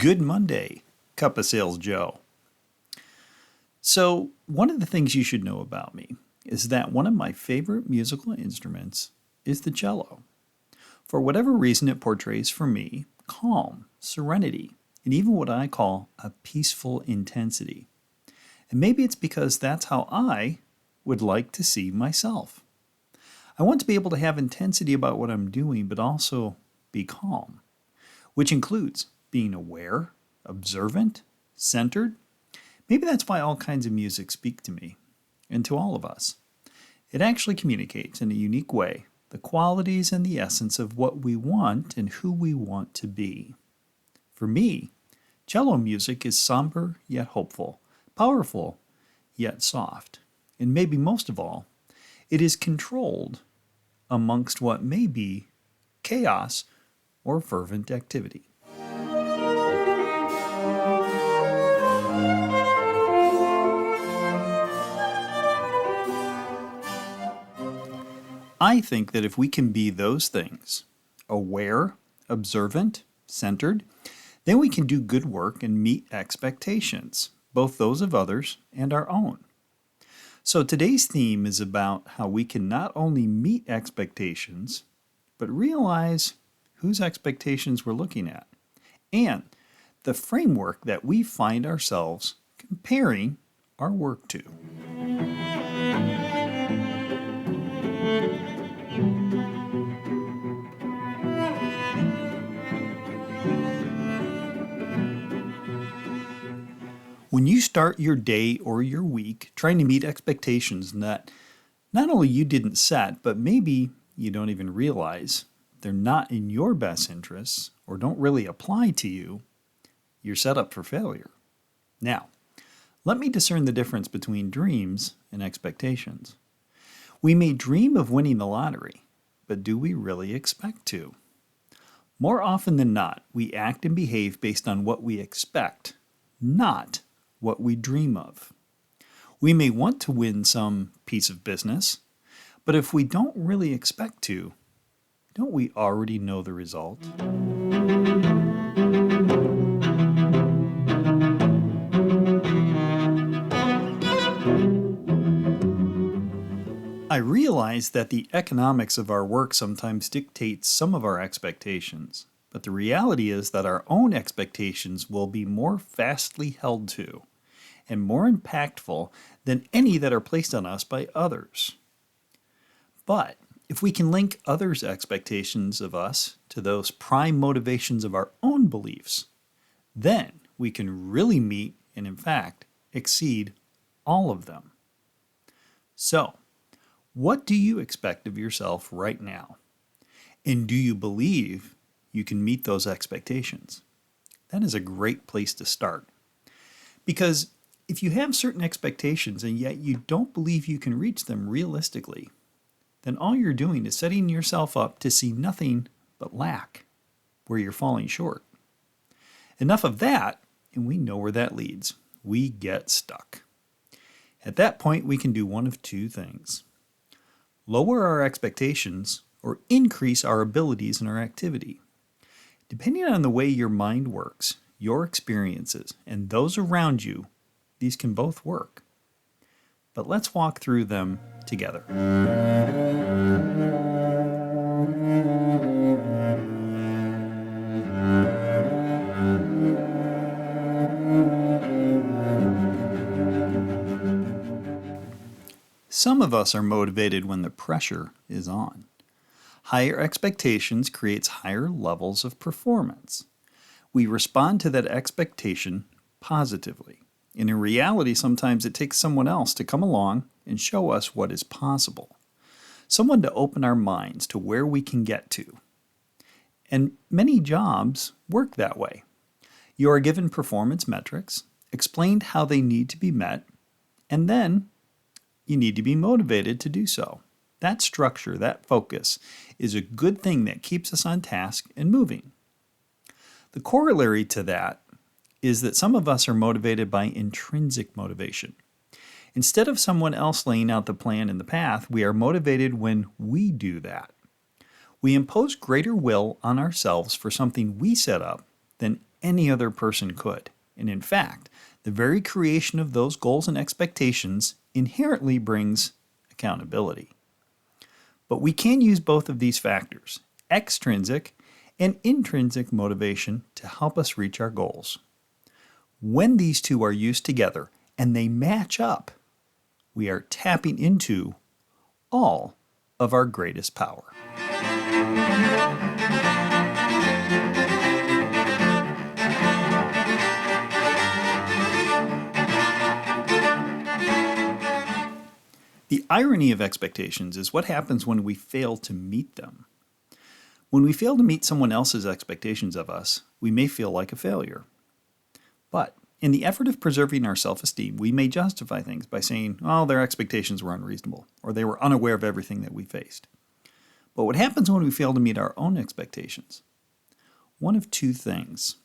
Good Monday, Cup of Sales Joe. So, one of the things you should know about me is that one of my favorite musical instruments is the cello. For whatever reason, it portrays for me calm, serenity, and even what I call a peaceful intensity. And maybe it's because that's how I would like to see myself. I want to be able to have intensity about what I'm doing, but also be calm, which includes being aware, observant, centered. Maybe that's why all kinds of music speak to me and to all of us. It actually communicates in a unique way the qualities and the essence of what we want and who we want to be. For me, cello music is somber yet hopeful, powerful yet soft, and maybe most of all, it is controlled amongst what may be chaos or fervent activity. I think that if we can be those things, aware, observant, centered, then we can do good work and meet expectations, both those of others and our own. So today's theme is about how we can not only meet expectations, but realize whose expectations we're looking at, and the framework that we find ourselves comparing our work to. When you start your day or your week trying to meet expectations that not only you didn't set, but maybe you don't even realize they're not in your best interests or don't really apply to you, you're set up for failure. Now, let me discern the difference between dreams and expectations. We may dream of winning the lottery, but do we really expect to? More often than not, we act and behave based on what we expect, not what we dream of. We may want to win some piece of business, but if we don't really expect to, don't we already know the result? I realize that the economics of our work sometimes dictates some of our expectations, but the reality is that our own expectations will be more fastly held to and more impactful than any that are placed on us by others. But if we can link others' expectations of us to those prime motivations of our own beliefs, then we can really meet and, in fact, exceed all of them. So, what do you expect of yourself right now? And do you believe you can meet those expectations? That is a great place to start. Because if you have certain expectations and yet you don't believe you can reach them realistically, then all you're doing is setting yourself up to see nothing but lack where you're falling short. Enough of that, and we know where that leads. We get stuck. At that point, we can do one of two things: lower our expectations or increase our abilities in our activity. Depending on the way your mind works, your experiences, and those around you, these can both work. But let's walk through them together. Some of us are motivated when the pressure is on. Higher expectations creates higher levels of performance. We respond to that expectation positively. And in reality, sometimes it takes someone else to come along and show us what is possible. Someone to open our minds to where we can get to. And many jobs work that way. You are given performance metrics, explained how they need to be met, and then you need to be motivated to do so. That structure, that focus, is a good thing that keeps us on task and moving. The corollary to that is that some of us are motivated by intrinsic motivation. Instead of someone else laying out the plan and the path, we are motivated when we do that. We impose greater will on ourselves for something we set up than any other person could. And in fact, the very creation of those goals and expectations inherently brings accountability. But we can use both of these factors, extrinsic and intrinsic motivation, to help us reach our goals. When these two are used together and they match up, we are tapping into all of our greatest power. The irony of expectations is what happens when we fail to meet them. When we fail to meet someone else's expectations of us, we may feel like a failure. But in the effort of preserving our self-esteem, we may justify things by saying, oh, their expectations were unreasonable, or they were unaware of everything that we faced. But what happens when we fail to meet our own expectations? One of two things.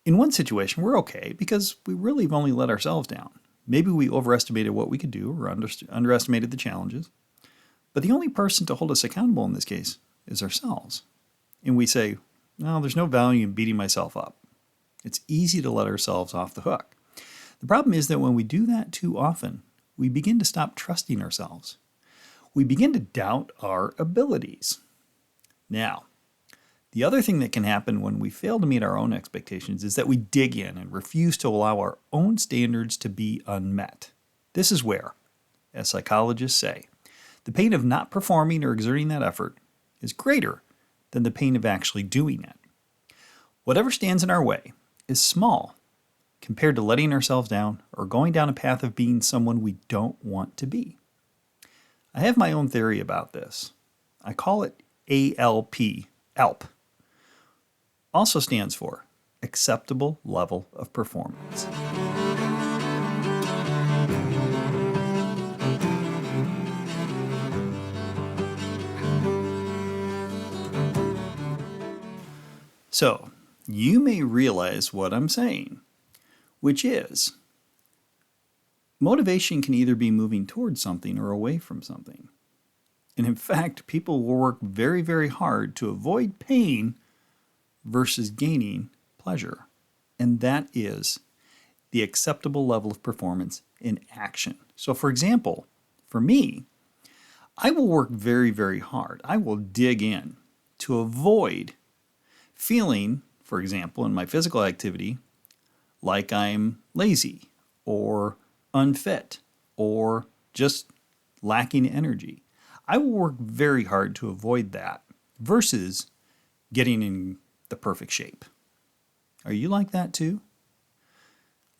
In one situation, we're okay because we really have only let ourselves down. Maybe we overestimated what we could do or underestimated the challenges. But the only person to hold us accountable in this case is ourselves. And we say, well, there's no value in beating myself up. It's easy to let ourselves off the hook. The problem is that when we do that too often, we begin to stop trusting ourselves. We begin to doubt our abilities. Now, the other thing that can happen when we fail to meet our own expectations is that we dig in and refuse to allow our own standards to be unmet. This is where, as psychologists say, the pain of not performing or exerting that effort is greater than the pain of actually doing it. Whatever stands in our way is small compared to letting ourselves down or going down a path of being someone we don't want to be. I have my own theory about this. I call it ALP, ALP. Also stands for acceptable level of performance. So, you may realize what I'm saying, which is motivation can either be moving towards something or away from something. And in fact, people will work very, very hard to avoid pain versus gaining pleasure. And that is the acceptable level of performance in action. So for example, for me, I will work very, very hard. I will dig in to avoid feeling, for example, in my physical activity, like I'm lazy or unfit or just lacking energy. I will work very hard to avoid that versus getting in the perfect shape. Are you like that too?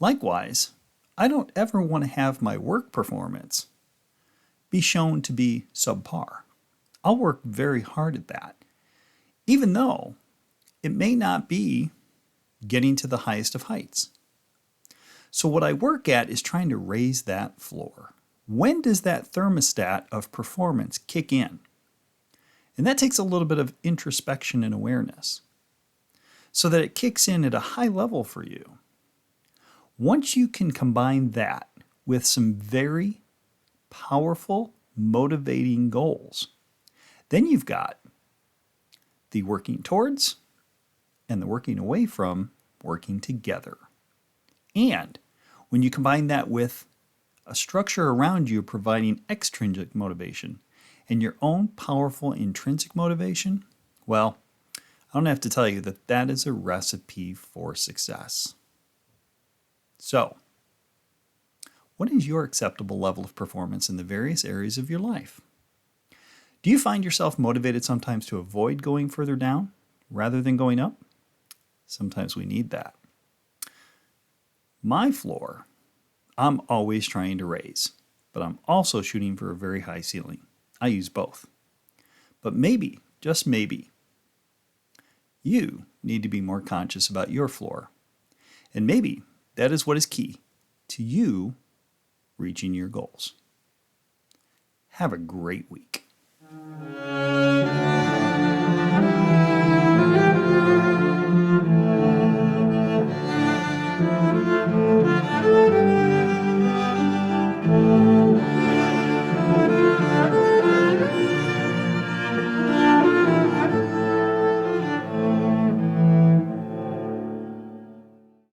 Likewise, I don't ever want to have my work performance be shown to be subpar. I'll work very hard at that, even though it may not be getting to the highest of heights. So what I work at is trying to raise that floor. When does that thermostat of performance kick in? And that takes a little bit of introspection and awareness so that it kicks in at a high level for you. Once you can combine that with some very powerful, motivating goals, then you've got the working towards and the working away from working together. And when you combine that with a structure around you providing extrinsic motivation and your own powerful intrinsic motivation, well, I don't have to tell you that that is a recipe for success. So, what is your acceptable level of performance in the various areas of your life? Do you find yourself motivated sometimes to avoid going further down rather than going up? Sometimes we need that. My floor, I'm always trying to raise, but I'm also shooting for a very high ceiling. I use both. But maybe, just maybe, you need to be more conscious about your floor. And maybe that is what is key to you reaching your goals. Have a great week.